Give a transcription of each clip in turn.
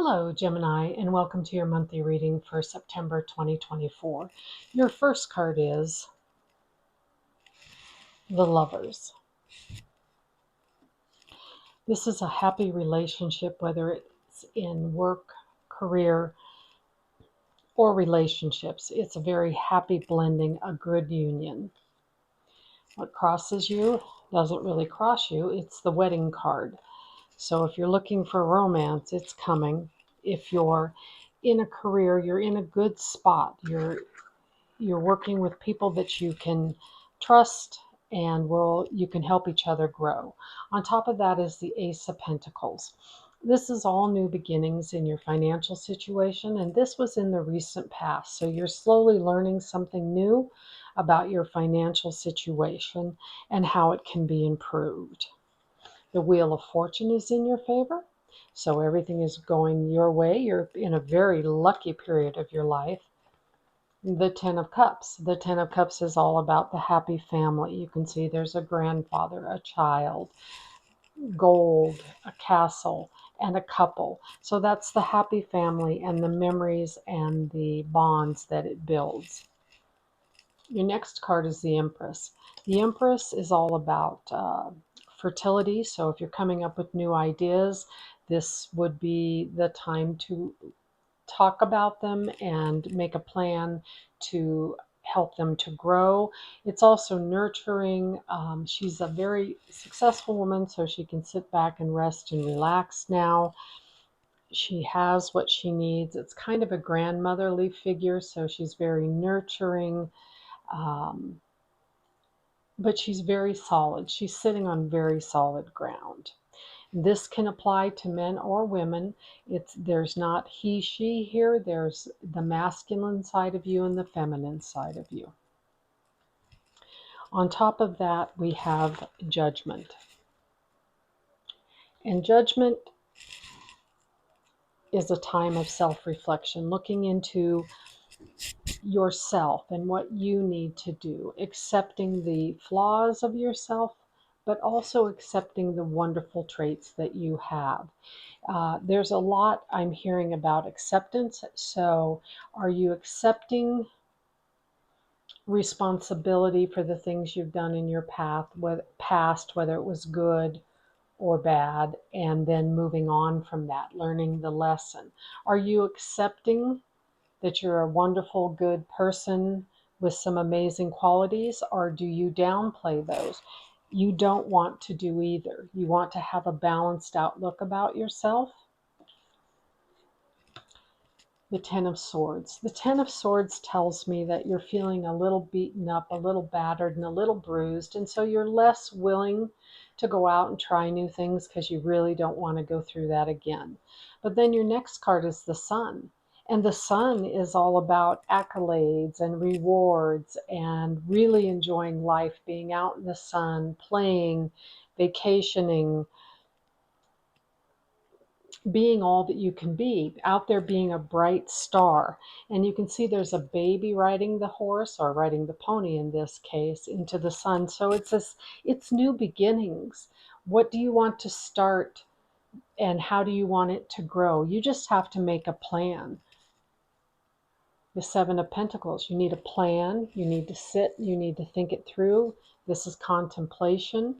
Hello, Gemini, and welcome to your monthly reading for September 2024. Your first card is the Lovers. This is a happy relationship, whether it's in work, career, or relationships. It's a very happy blending, a good union. What crosses you doesn't really cross you. It's the wedding card. So if you're looking for romance, it's coming. If you're in a career, you're in a good spot. You're working with people that you can trust and you can help each other grow. On top of that is the Ace of Pentacles. This is all new beginnings in your financial situation, and this was in the recent past. So you're slowly learning something new about your financial situation and how it can be improved. The Wheel of Fortune is in your favor, so everything is going your way. You're in a very lucky period of your life. The Ten of Cups. The Ten of Cups is all about the happy family. You can see there's a grandfather, a child, gold, a castle, and a couple. So that's the happy family and the memories and the bonds that it builds. Your next card is the Empress. The Empress is all about fertility. So if you're coming up with new ideas, this would be the time to talk about them and make a plan to help them to grow. It's also nurturing. She's a very successful woman, so she can sit back and rest and relax now. She has what she needs. It's kind of a grandmotherly figure, so she's very nurturing, um, but she's very solid. She's sitting on very solid ground. This can apply to men or women. There's not he, she here. There's the masculine side of you and the feminine side of you. On top of that, we have Judgment. And Judgment is a time of self-reflection, looking into yourself and what you need to do, accepting the flaws of yourself, but also accepting the wonderful traits that you have. There's a lot I'm hearing about acceptance. So, are you accepting responsibility for the things you've done in your past, whether it was good or bad, and then moving on from that, learning the lesson? Are you accepting that you're a wonderful, good person with some amazing qualities, or do you downplay those? You don't want to do either. You want to have a balanced outlook about yourself. The Ten of Swords. The Ten of Swords tells me that you're feeling a little beaten up, a little battered, and a little bruised, and so you're less willing to go out and try new things because you really don't want to go through that again. But then your next card is the Sun. And the Sun is all about accolades and rewards and really enjoying life, being out in the sun, playing, vacationing, being all that you can be, out there being a bright star. And you can see there's a baby riding the horse, or riding the pony in this case, into the sun. So it's new beginnings. What do you want to start, and how do you want it to grow? You just have to make a plan. The Seven of Pentacles, you need a plan, you need to sit, you need to think it through. This is contemplation.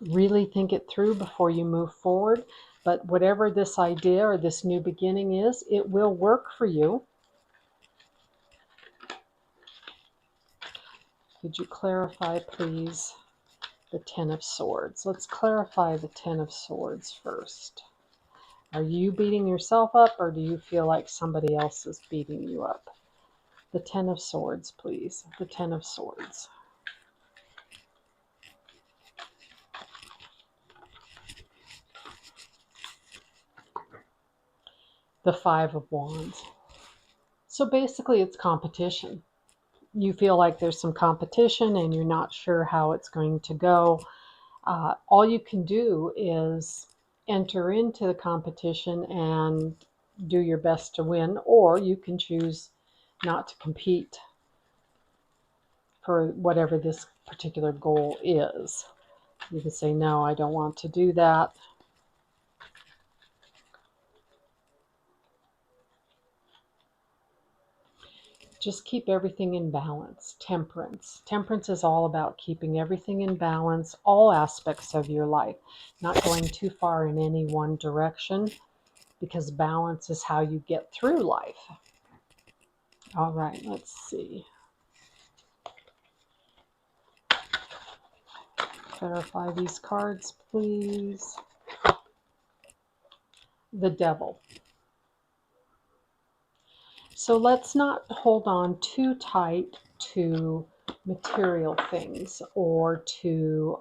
Really think it through before you move forward. But whatever this idea or this new beginning is, it will work for you. Could you clarify, please, the Ten of Swords? Let's clarify the Ten of Swords first. Are you beating yourself up, or do you feel like somebody else is beating you up? The Ten of Swords, please. The Ten of Swords. The Five of Wands. So basically it's competition. You feel like there's some competition and you're not sure how it's going to go. All you can do is enter into the competition and do your best to win, or you can choose not to compete for whatever this particular goal is. You can say, no, I don't want to do that. Just keep everything in balance. Temperance. Temperance is all about keeping everything in balance, all aspects of your life, not going too far in any one direction, because balance is how you get through life. All right, let's see. Clarify these cards, please. The Devil. So let's not hold on too tight to material things or to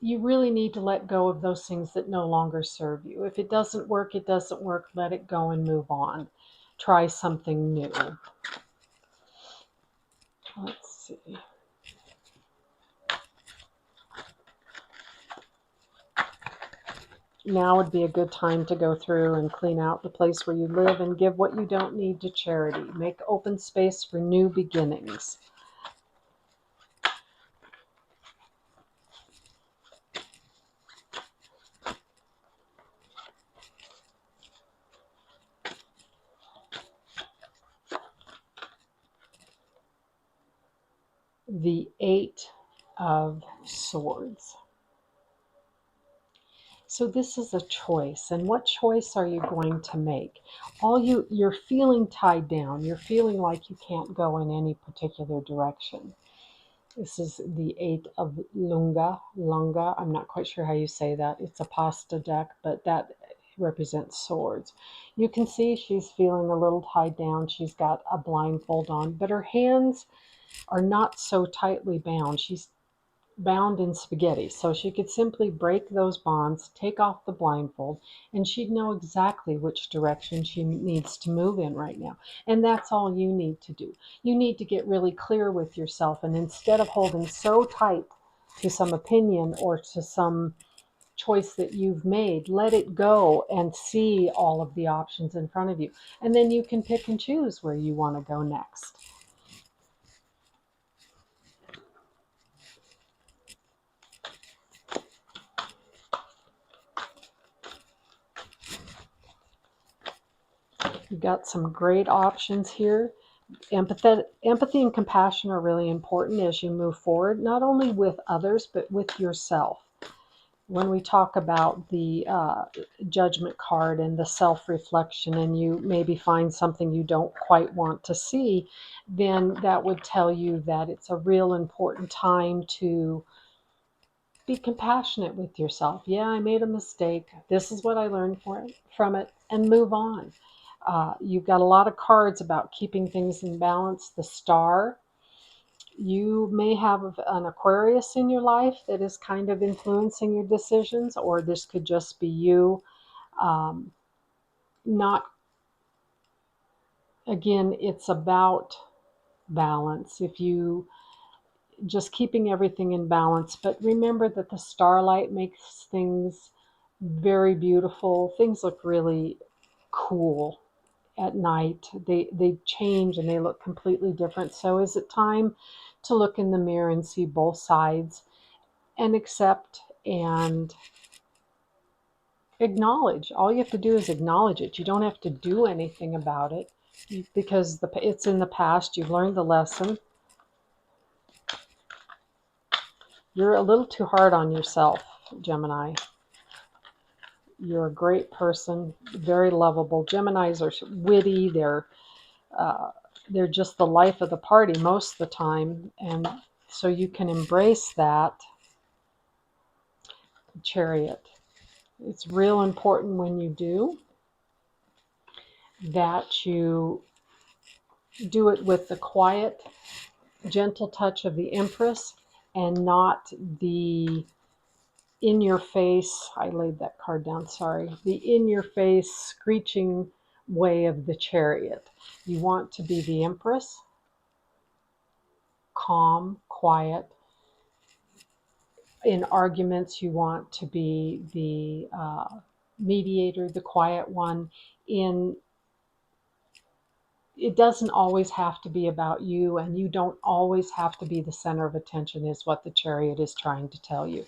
you really need to let go of those things that no longer serve you. If it doesn't work, it doesn't work. Let it go and move on. Try something new. Let's see. Now would be a good time to go through and clean out the place where you live and give what you don't need to charity. Make open space for new beginnings. The Eight of Swords. So this is a choice, and what choice are you going to make? You're feeling tied down. You're feeling like you can't go in any particular direction. This is the Eight of Lunga. I'm not quite sure how you say that. It's a pasta deck, but that represents swords. You can see she's feeling a little tied down. She's got a blindfold on, but her hands are not so tightly bound. She's bound in spaghetti. So she could simply break those bonds, take off the blindfold, and she'd know exactly which direction she needs to move in right now. And that's all you need to do. You need to get really clear with yourself, and instead of holding so tight to some opinion or to some choice that you've made, let it go and see all of the options in front of you. And then you can pick and choose where you want to go next. You've got some great options here. Empathy and compassion are really important as you move forward, not only with others, but with yourself. When we talk about the judgment card and the self-reflection, and you maybe find something you don't quite want to see, then that would tell you that it's a real important time to be compassionate with yourself. Yeah, I made a mistake. This is what I learned from it, and move on. You've got a lot of cards about keeping things in balance. The Star. You may have an Aquarius in your life that is kind of influencing your decisions, or this could just be you not, again, it's about balance. If you just keeping everything in balance, but remember that the starlight makes things very beautiful. Things look really cool at night. They change and they look completely different. So is it time to look in the mirror and see both sides and accept and acknowledge? All you have to do is acknowledge it. You don't have to do anything about it because it's in the past. You've learned the lesson. You're a little too hard on yourself, Gemini. You're a great person, very lovable. Geminis are witty. They're just the life of the party most of the time, and so you can embrace that. Chariot. It's real important when you do that you do it with the quiet, gentle touch of the Empress and not the in your face, I laid that card down, sorry, the in your face screeching way of the Chariot. You want to be the Empress, calm, quiet. In arguments, you want to be the mediator, the quiet one. It doesn't always have to be about you, and you don't always have to be the center of attention, is what the Chariot is trying to tell you.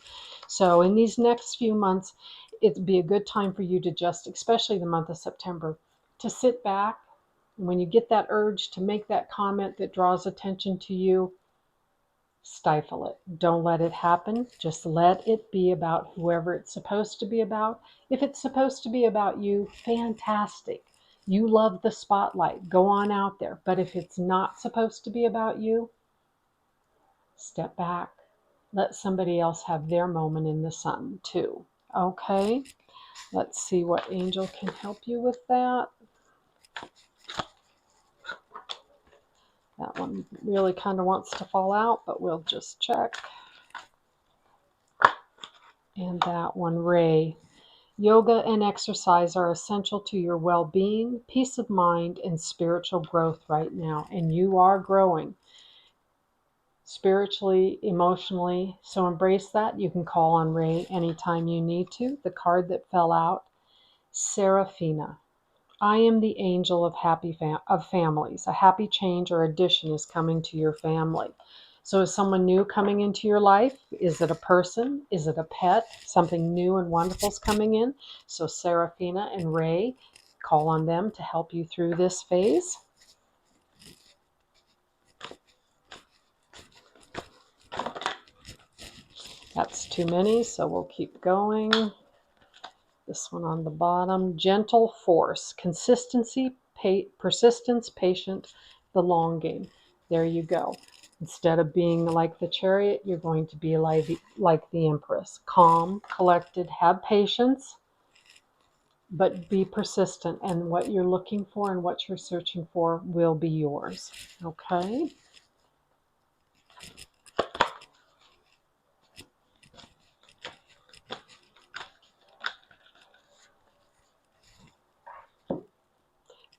So in these next few months, it'd be a good time for you to just, especially the month of September, to sit back. When you get that urge to make that comment that draws attention to you, stifle it. Don't let it happen. Just let it be about whoever it's supposed to be about. If it's supposed to be about you, fantastic. You love the spotlight. Go on out there. But if it's not supposed to be about you, step back. Let somebody else have their moment in the sun too. Okay? Let's see what angel can help you with that. That one really kind of wants to fall out, but we'll just check. And that one, Ray. Yoga and exercise are essential to your well-being, peace of mind, and spiritual growth right now. And you are growing spiritually, emotionally. So embrace that. You can call on Ray anytime you need to. The card that fell out, Serafina. I am the angel of of families. A happy change or addition is coming to your family. So is someone new coming into your life? Is it a person? Is it a pet? Something new and wonderful is coming in. So Serafina and Ray, call on them to help you through this phase. That's too many, so we'll keep going. This one on the bottom, gentle force, consistency, persistence, patient, the long game. There you go. Instead of being like the chariot, you're going to be like the empress. Calm, collected, have patience, but be persistent. And what you're looking for and what you're searching for will be yours. Okay?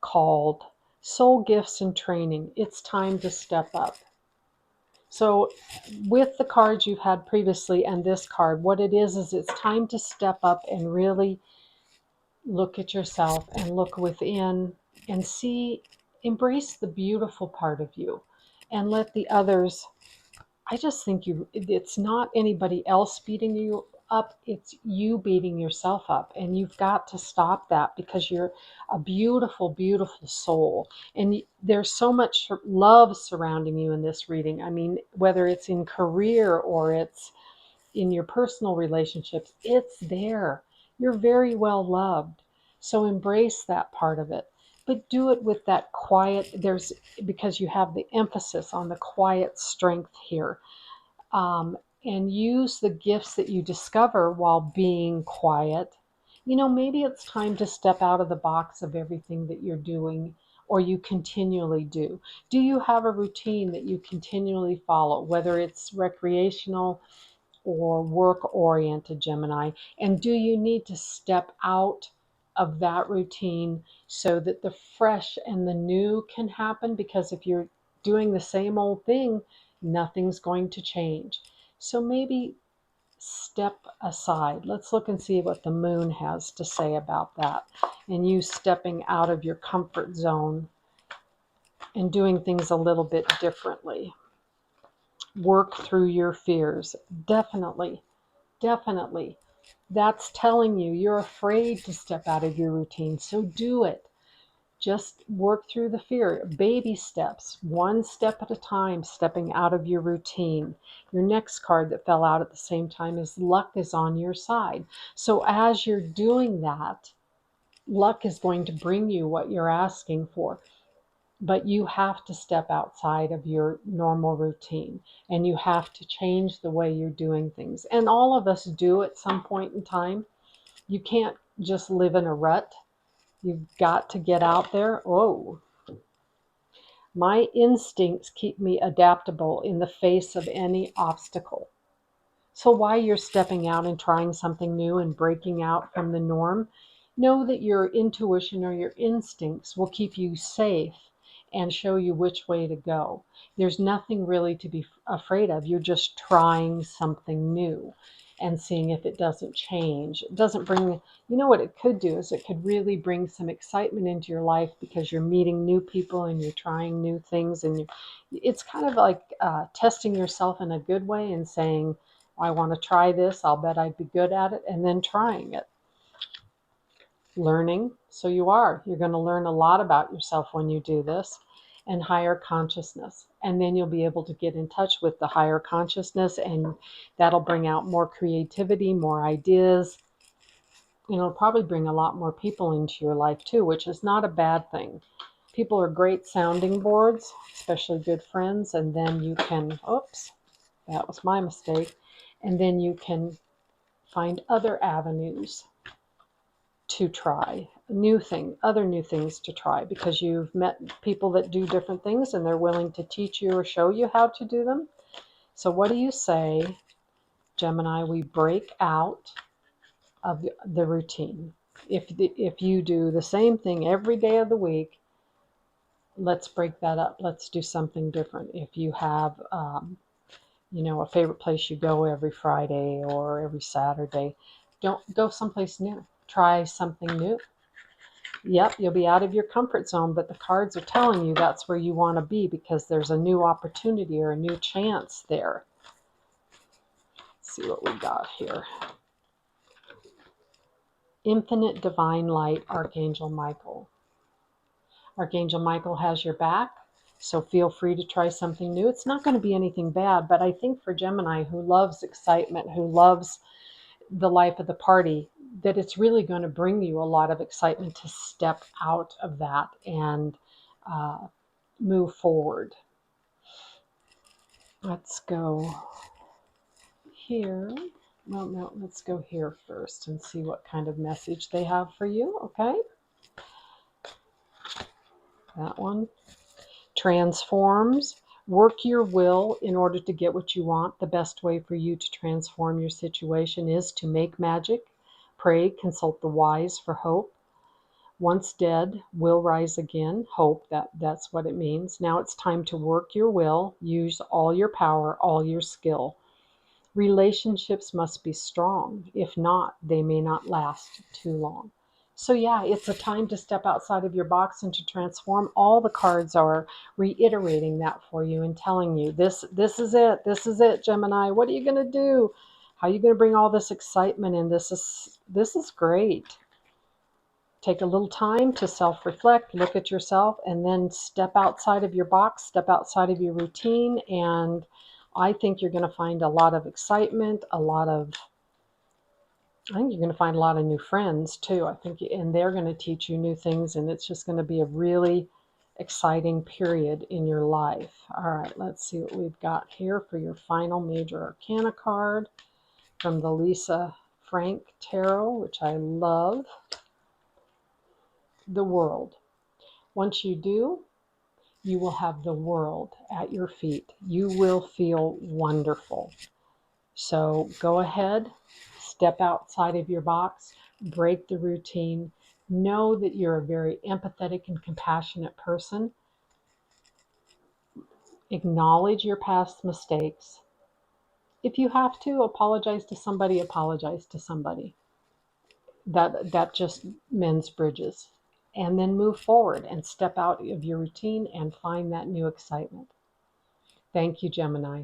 Called Soul Gifts and Training. It's time to step up. So with the cards you've had previously and this card, what it is it's time to step up and really look at yourself and look within and see, embrace the beautiful part of you and let the others, I just think it's not anybody else beating you up, it's you beating yourself up. And you've got to stop that because you're a beautiful, beautiful soul. And there's so much love surrounding you in this reading. I mean, whether it's in career or it's in your personal relationships, it's there. You're very well loved. So embrace that part of it. But do it with that quiet, because you have the emphasis on the quiet strength here. And use the gifts that you discover while being quiet. Maybe it's time to step out of the box of everything that you're doing or you continually do. Do you have a routine that you continually follow, whether it's recreational or work-oriented, Gemini? And do you need to step out of that routine so that the fresh and the new can happen? Because if you're doing the same old thing, nothing's going to change. So maybe step aside. Let's look and see what the moon has to say about that. And you stepping out of your comfort zone and doing things a little bit differently. Work through your fears. Definitely. Definitely. That's telling you you're afraid to step out of your routine. So do it. Just work through the fear. Baby steps, one step at a time, stepping out of your routine. Your next card that fell out at the same time is luck is on your side. So as you're doing that, luck is going to bring you what you're asking for. But you have to step outside of your normal routine and you have to change the way you're doing things. And all of us do at some point in time. You can't just live in a rut. You've got to get out there. Oh, my instincts keep me adaptable in the face of any obstacle. So while you're stepping out and trying something new and breaking out from the norm, know that your intuition or your instincts will keep you safe and show you which way to go. There's nothing really to be afraid of. You're just trying something new and seeing if it doesn't change. It doesn't bring, what it could do is it could really bring some excitement into your life because you're meeting new people and you're trying new things. And it's kind of like testing yourself in a good way and saying, I want to try this. I'll bet I'd be good at it. And then trying it. Learning. So you're going to learn a lot about yourself when you do this, and higher consciousness. And then you'll be able to get in touch with the higher consciousness, and that'll bring out more creativity, more ideas. And it'll probably bring a lot more people into your life too, which is not a bad thing. People are great sounding boards, especially good friends. And then you can, oops, that was my mistake. And then you can find other avenues to try, other new things to try, because you've met people that do different things and they're willing to teach you or show you how to do them. So what do you say, Gemini, we break out of the routine? If you do the same thing every day of the week, let's break that up. Let's do something different. If you have a favorite place you go every Friday or every Saturday, don't go someplace new. Try something new. Yep, you'll be out of your comfort zone, but the cards are telling you that's where you want to be, because there's a new opportunity or a new chance there. Let's see what we got here. Infinite divine light, Archangel Michael. Archangel Michael has your back, so feel free to try something new. It's not going to be anything bad, but I think for Gemini, who loves excitement, who loves the life of the party, that it's really going to bring you a lot of excitement to step out of that and move forward. Let's go here. Well, no, let's go here first and see what kind of message they have for you. Okay. That one. Transforms. Work your will in order to get what you want. The best way for you to transform your situation is to make magic, pray, consult the wise for hope. Once dead, will rise again. Hope, that's what it means. Now it's time to work your will. Use all your power, all your skill. Relationships must be strong. If not, they may not last too long. So yeah, it's a time to step outside of your box and to transform. All the cards are reiterating that for you and telling you, this is it. This is it, Gemini. What are you going to do? How are you going to bring all this excitement in? This is great. Take a little time to self-reflect, look at yourself, and then step outside of your box, step outside of your routine, and I think you're going to find a lot of excitement, I think you're going to find a lot of new friends too. And they're going to teach you new things, and it's just going to be a really exciting period in your life. All right, let's see what we've got here for your final major arcana card from the Lisa Frank Tarot, which I love. The World. Once you do, you will have the world at your feet. You will feel wonderful. So go ahead, step outside of your box, break the routine. Know that you're a very empathetic and compassionate person. Acknowledge your past mistakes. If you have to apologize to somebody, apologize to somebody. That just mends bridges. And then move forward and step out of your routine and find that new excitement. Thank you, Gemini.